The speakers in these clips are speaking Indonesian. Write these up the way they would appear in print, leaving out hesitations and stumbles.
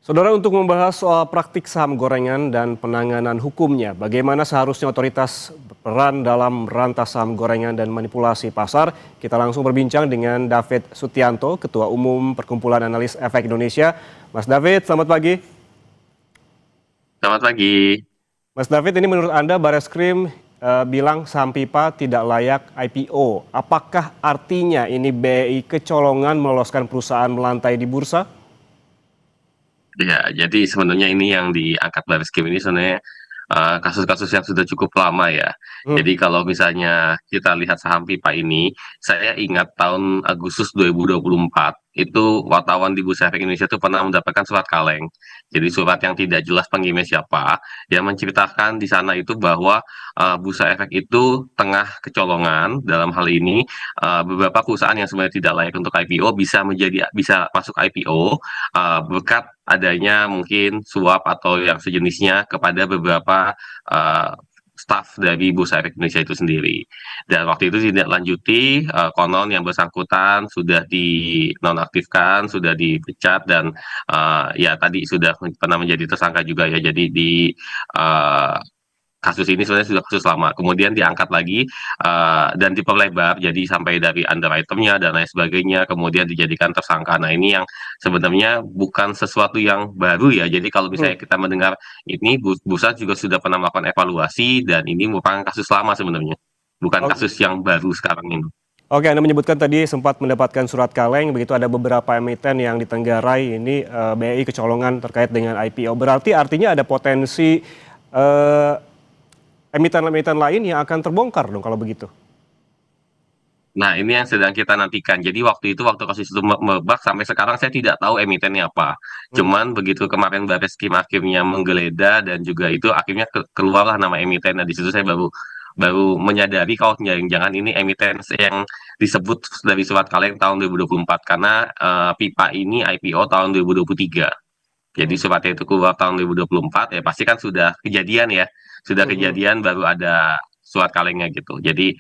Saudara, untuk membahas soal praktik saham gorengan dan penanganan hukumnya, bagaimana seharusnya otoritas berperan dalam merantas saham gorengan dan manipulasi pasar, kita langsung berbincang dengan David Sutianto, Ketua Umum Perkumpulan Analis Efek Indonesia. Mas David, selamat pagi. Selamat pagi. Mas David, ini menurut Anda Bareskrim bilang saham pipa tidak layak IPO. Apakah artinya ini BI kecolongan meloloskan perusahaan melantai di bursa? Ya, jadi sebenarnya ini yang diangkat Bareskrim ini sebenarnya kasus-kasus yang sudah cukup lama ya. Hmm. Jadi kalau misalnya kita lihat saham pipa ini, saya ingat tahun Agustus 2024 itu wartawan di Bursa Efek Indonesia itu pernah mendapatkan surat kaleng. Jadi surat yang tidak jelas pengirimnya siapa, yang menceritakan di sana itu bahwa Bursa Efek itu tengah kecolongan dalam hal ini beberapa perusahaan yang sebenarnya tidak layak untuk IPO bisa masuk IPO berkat adanya mungkin suap atau yang sejenisnya kepada beberapa uh, staf dari Bursa Efek Indonesia itu sendiri. Dan waktu itu tidak lanjuti, konon yang bersangkutan sudah dinonaktifkan, sudah dipecat, dan ya tadi sudah pernah menjadi tersangka juga ya. Jadi di uh, kasus ini sebenarnya sudah kasus lama, kemudian diangkat lagi dan diperlebar, jadi sampai dari underwriter-nya dan lain sebagainya, kemudian dijadikan tersangka. Nah ini yang sebenarnya bukan sesuatu yang baru ya, jadi kalau Hmm. misalnya kita mendengar ini, Bursa juga sudah pernah melakukan evaluasi, dan ini merupakan kasus lama sebenarnya, bukan Oh, kasus yang baru sekarang ini. Oke, Anda menyebutkan tadi sempat mendapatkan surat kaleng, begitu ada beberapa emiten yang ditenggarai ini BI kecolongan terkait dengan IPO. Berarti artinya ada potensi eh, emiten-emiten lain yang akan terbongkar dong kalau begitu. Nah, ini yang sedang kita nantikan. Jadi waktu kasus itu merebak, sampai sekarang saya tidak tahu emitennya apa. Hmm. Cuman begitu kemarin Barreskrim akhirnya menggeledah dan juga itu akhirnya keluarlah nama emiten. Nah, di situ saya baru baru menyadari kalau jangan-jangan ini emiten yang disebut dari surat kaleng tahun 2024, karena pipa ini IPO tahun 2023. Jadi Hmm. suratnya itu keluar tahun 2024, ya pasti kan sudah kejadian ya. Sudah Hmm. kejadian baru ada surat kalengnya gitu. Jadi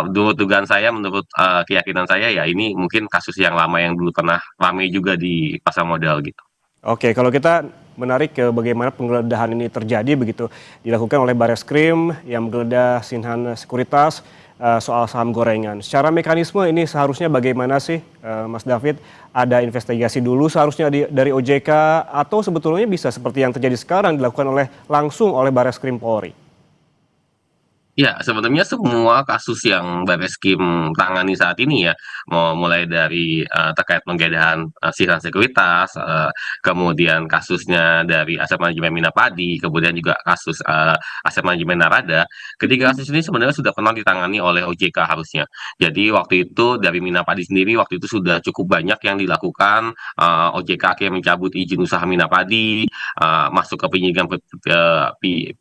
menurut dugaan saya, menurut keyakinan saya ya ini mungkin kasus yang lama yang dulu pernah ramai juga di pasar modal gitu. Oke, kalau kita menarik ke bagaimana penggeledahan ini terjadi begitu dilakukan oleh Bareskrim yang menggeledah Sinhan Sekuritas soal saham gorengan. Secara mekanisme ini seharusnya bagaimana sih, Mas David? Ada investigasi dulu seharusnya dari OJK atau sebetulnya bisa seperti yang terjadi sekarang dilakukan langsung oleh Bareskrim Polri? Ya, sebenarnya semua kasus yang Barreskrim tangani saat ini ya, mau mulai dari terkait penggeledahan Sihran Sekuritas, kemudian kasusnya dari Aset Manajemen Minapadi, kemudian juga kasus Aset Manajemen Narada. Ketiga kasus ini sebenarnya sudah pernah ditangani oleh OJK harusnya. Jadi waktu itu dari Minapadi sendiri waktu itu sudah cukup banyak yang dilakukan. OJK akhirnya mencabut izin usaha Minapadi, masuk ke penyidikan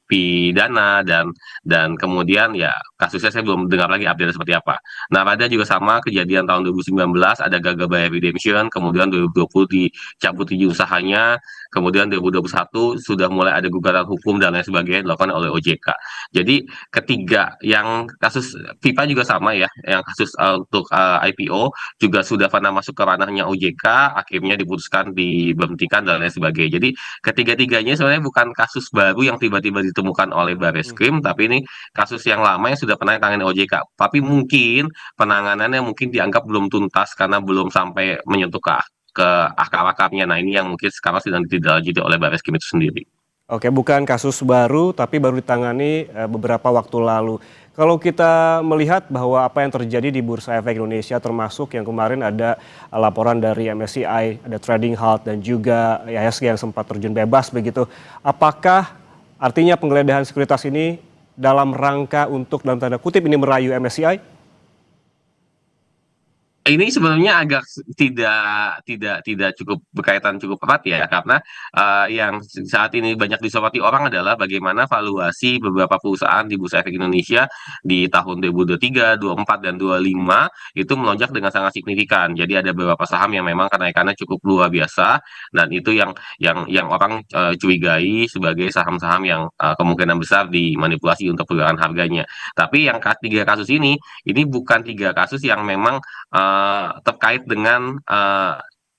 pidana, dan kemudian ya kasusnya saya belum dengar lagi update seperti apa. Nah, Rada juga sama, kejadian tahun 2019 ada gagal bayar redemption, kemudian 2020 dicabut izin usahanya, kemudian 2021 sudah mulai ada gugatan hukum dan lain sebagainya dilakukan oleh OJK. Jadi ketiga yang kasus FIFA juga sama ya, yang kasus untuk IPO juga sudah pernah masuk ke ranahnya OJK, akhirnya diputuskan diberhentikan dan lain sebagainya. Jadi ketiga-tiganya sebenarnya bukan kasus baru yang tiba-tiba ditemukan oleh Hmm. Barreskrim, tapi ini kasus yang lama yang sudah pernah ditangani OJK. Tapi mungkin penanganannya mungkin dianggap belum tuntas karena belum sampai menyentuh ke akar-akarnya. Nah, ini yang mungkin sekarang sedang ditindaklanjuti oleh Barreskrim itu sendiri. Oke, bukan kasus baru, tapi baru ditangani beberapa waktu lalu. Kalau kita melihat bahwa apa yang terjadi di Bursa Efek Indonesia, termasuk yang kemarin ada laporan dari MSCI, ada trading halt, dan juga IHSG yang sempat terjun bebas begitu. Apakah artinya penggeledahan sekuritas ini dalam rangka untuk dalam tanda kutip ini merayu MSCI? Ini sebenarnya agak tidak cukup berkaitan cukup erat ya, karena yang saat ini banyak disoroti orang adalah bagaimana valuasi beberapa perusahaan di Bursa Efek Indonesia di tahun 2023, 24, dan 25 itu melonjak dengan sangat signifikan. Jadi ada beberapa saham yang memang kenaikannya cukup luar biasa, dan itu yang orang curigai sebagai saham-saham yang kemungkinan besar dimanipulasi untuk pergerakan harganya. Tapi yang tiga kasus ini bukan tiga kasus yang memang terkait dengan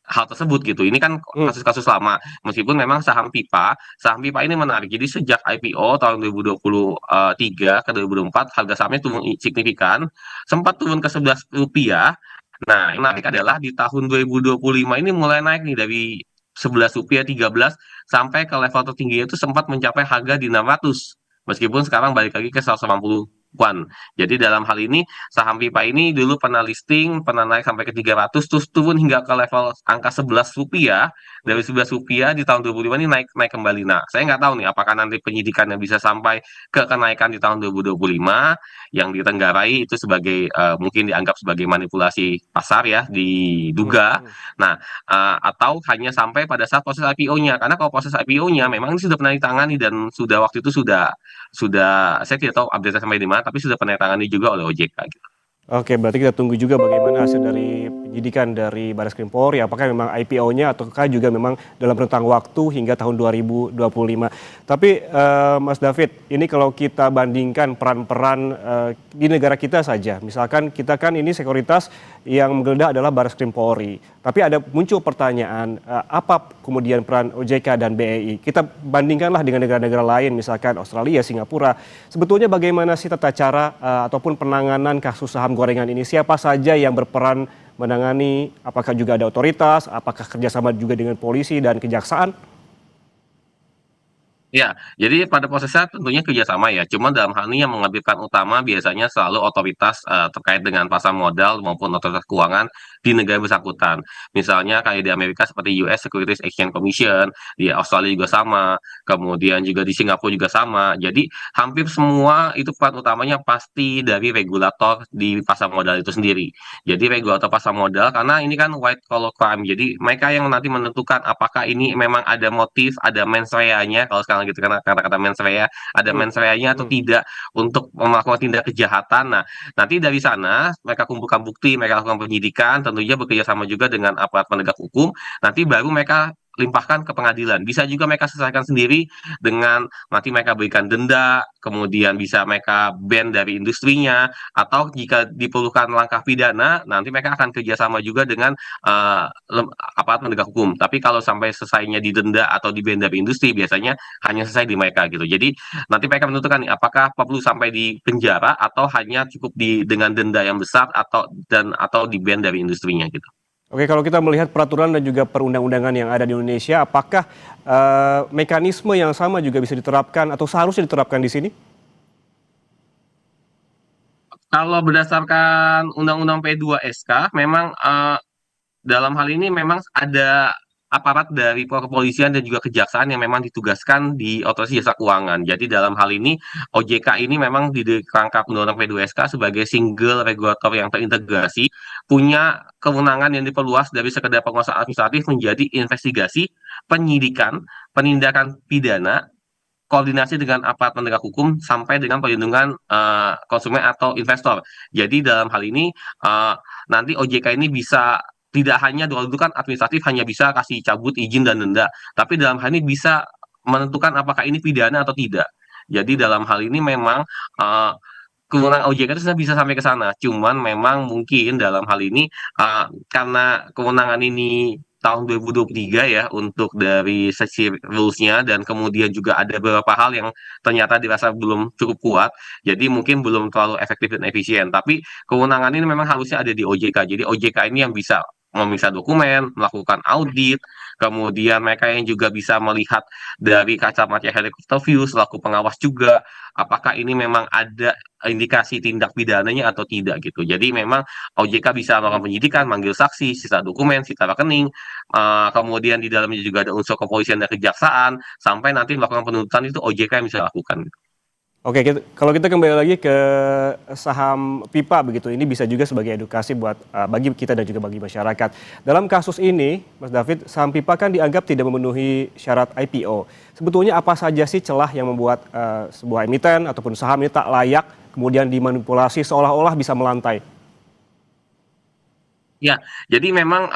hal tersebut gitu. Ini kan Hmm. kasus-kasus lama. Meskipun memang saham Pipa ini menarik. Jadi sejak IPO tahun 2023 ke 2024 harga sahamnya turun signifikan, sempat turun ke Rp11. Nah, yang menarik adalah di tahun 2025 ini mulai naik nih dari Rp11, 13 sampai ke level tertingginya itu sempat mencapai harga di 600. Meskipun sekarang balik lagi ke 180-an. Jadi dalam hal ini saham Pipa ini dulu pernah listing, pernah naik sampai ke 300, terus turun hingga ke level angka Rp11. Dari Rp11 di tahun 2005 ini naik naik kembali. Nah, saya nggak tahu nih apakah nanti penyidikannya bisa sampai ke kenaikan di tahun 2025 yang ditenggarai itu sebagai mungkin dianggap sebagai manipulasi pasar ya, Hmm. diduga. Hmm. Nah, atau hanya sampai pada saat proses IPO-nya. Karena kalau proses IPO-nya memang ini sudah pernah ditangani dan sudah waktu itu sudah saya tidak tahu update sampai di mana, tapi sudah pernah ditangani juga oleh OJK gitu. Oke, berarti kita tunggu juga bagaimana hasil dari penyidikan dari Barreskrim Polri, apakah memang IPO-nya ataukah juga memang dalam rentang waktu hingga tahun 2025. Tapi Mas David, ini kalau kita bandingkan peran-peran di negara kita saja, misalkan kita kan ini sekuritas yang menggeledah adalah Barreskrim Polri. Tapi ada muncul pertanyaan, apa kemudian peran OJK dan BEI? Kita bandingkanlah dengan negara-negara lain, misalkan Australia, Singapura. Sebetulnya bagaimana sih tata cara ataupun penanganan kasus saham gorengan ini? Siapa saja yang berperan menangani? Apakah juga ada otoritas? Apakah kerjasama juga dengan polisi dan kejaksaan? Ya, jadi pada prosesnya tentunya kerjasama ya. Cuma dalam hal ini yang mengambil peran utama biasanya selalu otoritas terkait dengan pasar modal maupun otoritas keuangan di negara bersangkutan. Misalnya kayak di Amerika seperti US Securities Exchange Commission, di Australia juga sama, kemudian juga di Singapura juga sama. Jadi hampir semua itu peran utamanya pasti dari regulator di pasar modal itu sendiri. Jadi regulator pasar modal karena ini kan white collar crime. Jadi mereka yang nanti menentukan apakah ini memang ada motif, ada mens rea-nya kalau sekarang gitu kan kata-kata mens rea, ada Hmm. mens rea-nya atau Hmm. tidak untuk melakukan tindak kejahatan. Nah, nanti dari sana mereka kumpulkan bukti, mereka lakukan penyidikan, tentunya bekerja sama juga dengan aparat penegak hukum. Nanti baru mereka limpahkan ke pengadilan. Bisa juga mereka selesaikan sendiri dengan nanti mereka berikan denda, kemudian bisa mereka ban dari industrinya, atau jika diperlukan langkah pidana, nanti mereka akan kerjasama juga dengan eh, aparat penegak hukum. Tapi kalau sampai selesainya didenda atau di-ban dari industri, biasanya hanya selesai di mereka gitu. Jadi nanti mereka menentukan nih, apakah perlu sampai di penjara atau hanya cukup dengan denda yang besar atau di-ban dari industrinya gitu. Oke, kalau kita melihat peraturan dan juga perundang-undangan yang ada di Indonesia, apakah mekanisme yang sama juga bisa diterapkan atau seharusnya diterapkan di sini? Kalau berdasarkan Undang-Undang P2SK, memang dalam hal ini memang ada aparat dari kepolisian dan juga kejaksaan yang memang ditugaskan di otoritas jasa keuangan. Jadi dalam hal ini OJK ini memang di kerangka Undang-Undang P2SK sebagai single regulator yang terintegrasi, punya kewenangan yang diperluas dari sekedar penguasaan administratif menjadi investigasi, penyidikan, penindakan pidana, koordinasi dengan aparat penegak hukum sampai dengan perlindungan konsumen atau investor. Jadi dalam hal ini uh, nanti OJK ini bisa tidak hanya dulu kan administratif hanya bisa kasih cabut izin dan denda, tapi dalam hal ini bisa menentukan apakah ini pidana atau tidak. Jadi dalam hal ini memang uh, kewenangan OJK itu sudah bisa sampai ke sana. Cuman memang mungkin dalam hal ini karena kewenangan ini tahun 2023 ya untuk dari sesi rules-nya dan kemudian juga ada beberapa hal yang ternyata dirasa belum cukup kuat. Jadi mungkin belum terlalu efektif dan efisien. Tapi kewenangan ini memang harusnya ada di OJK. Jadi OJK ini yang bisa memeriksa dokumen, melakukan audit, kemudian mereka yang juga bisa melihat dari kacamata helikopter view selaku pengawas juga apakah ini memang ada indikasi tindak pidananya atau tidak gitu. Jadi memang OJK bisa melakukan penyidikan, manggil saksi, sisa dokumen, sisa rekening, kemudian di dalamnya juga ada unsur kepolisian dan kejaksaan, sampai nanti melakukan penuntutan itu OJK yang bisa lakukan. Oke, kalau kita kembali lagi ke saham pipa begitu, ini bisa juga sebagai edukasi buat bagi kita dan juga bagi masyarakat. Dalam kasus ini, Mas David, saham pipa kan dianggap tidak memenuhi syarat IPO. Sebetulnya apa saja sih celah yang membuat sebuah emiten ataupun saham ini tak layak kemudian dimanipulasi seolah-olah bisa melantai? Ya, jadi memang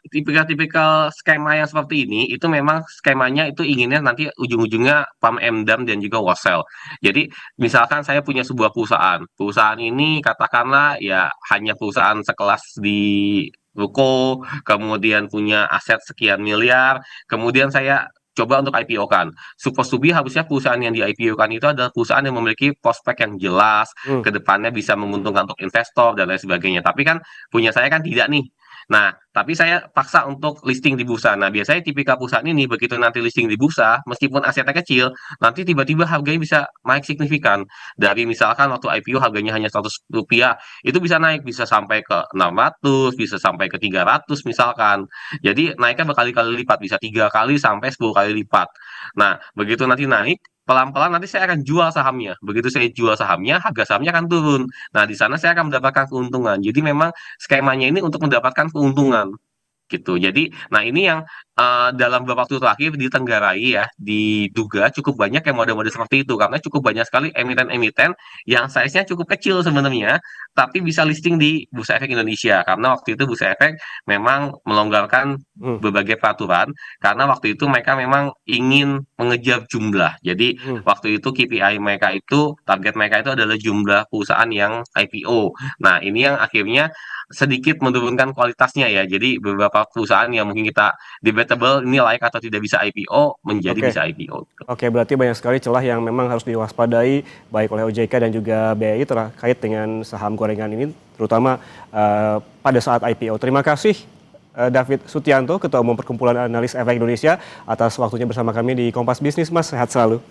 tipikal-tipikal skema yang seperti ini itu memang skemanya itu inginnya nanti ujung-ujungnya pam emdam dan juga wasel. Jadi misalkan saya punya sebuah perusahaan, perusahaan ini katakanlah ya hanya perusahaan sekelas di ruko, kemudian punya aset sekian miliar, kemudian saya coba untuk IPO-kan. Supposed to be harusnya perusahaan yang di IPO-kan itu adalah perusahaan yang memiliki prospek yang jelas, Hmm, ke depannya bisa menguntungkan untuk investor dan lain sebagainya. Tapi kan punya saya kan tidak nih. Nah, tapi saya paksa untuk listing di bursa. Nah, biasanya tipikal perusahaan ini begitu nanti listing di bursa, meskipun asetnya kecil, nanti tiba-tiba harganya bisa naik signifikan. Dari misalkan waktu IPO harganya hanya Rp100, itu bisa naik, bisa sampai ke 600, bisa sampai ke 300 misalkan. Jadi naiknya berkali-kali lipat, bisa 3 kali sampai 10 kali lipat. Nah, begitu nanti naik, pelan-pelan nanti saya akan jual sahamnya. Begitu saya jual sahamnya, harga sahamnya akan turun. Nah, di sana saya akan mendapatkan keuntungan. Jadi memang skemanya ini untuk mendapatkan keuntungan gitu. Jadi, nah ini yang dalam beberapa waktu terakhir ditenggarai ya, diduga cukup banyak yang model-model seperti itu karena cukup banyak sekali emiten-emiten yang size-nya cukup kecil sebenarnya, tapi bisa listing di Bursa Efek Indonesia karena waktu itu Bursa Efek memang melonggarkan hmm, berbagai peraturan karena waktu itu mereka memang ingin mengejar jumlah. Jadi hmm. waktu itu KPI mereka itu target mereka itu adalah jumlah perusahaan yang IPO. Nah, ini yang akhirnya sedikit menurunkan kualitasnya ya. Jadi beberapa perusahaan yang mungkin kita debatable ini layak atau tidak bisa IPO menjadi Oke. bisa IPO. Oke, berarti banyak sekali celah yang memang harus diwaspadai baik oleh OJK dan juga BI terkait dengan saham gorengan ini, terutama pada saat IPO. Terima kasih David Sutianto, Ketua Umum Perkumpulan Analis Efek Indonesia, atas waktunya bersama kami di Kompas Bisnis, Mas. Sehat selalu.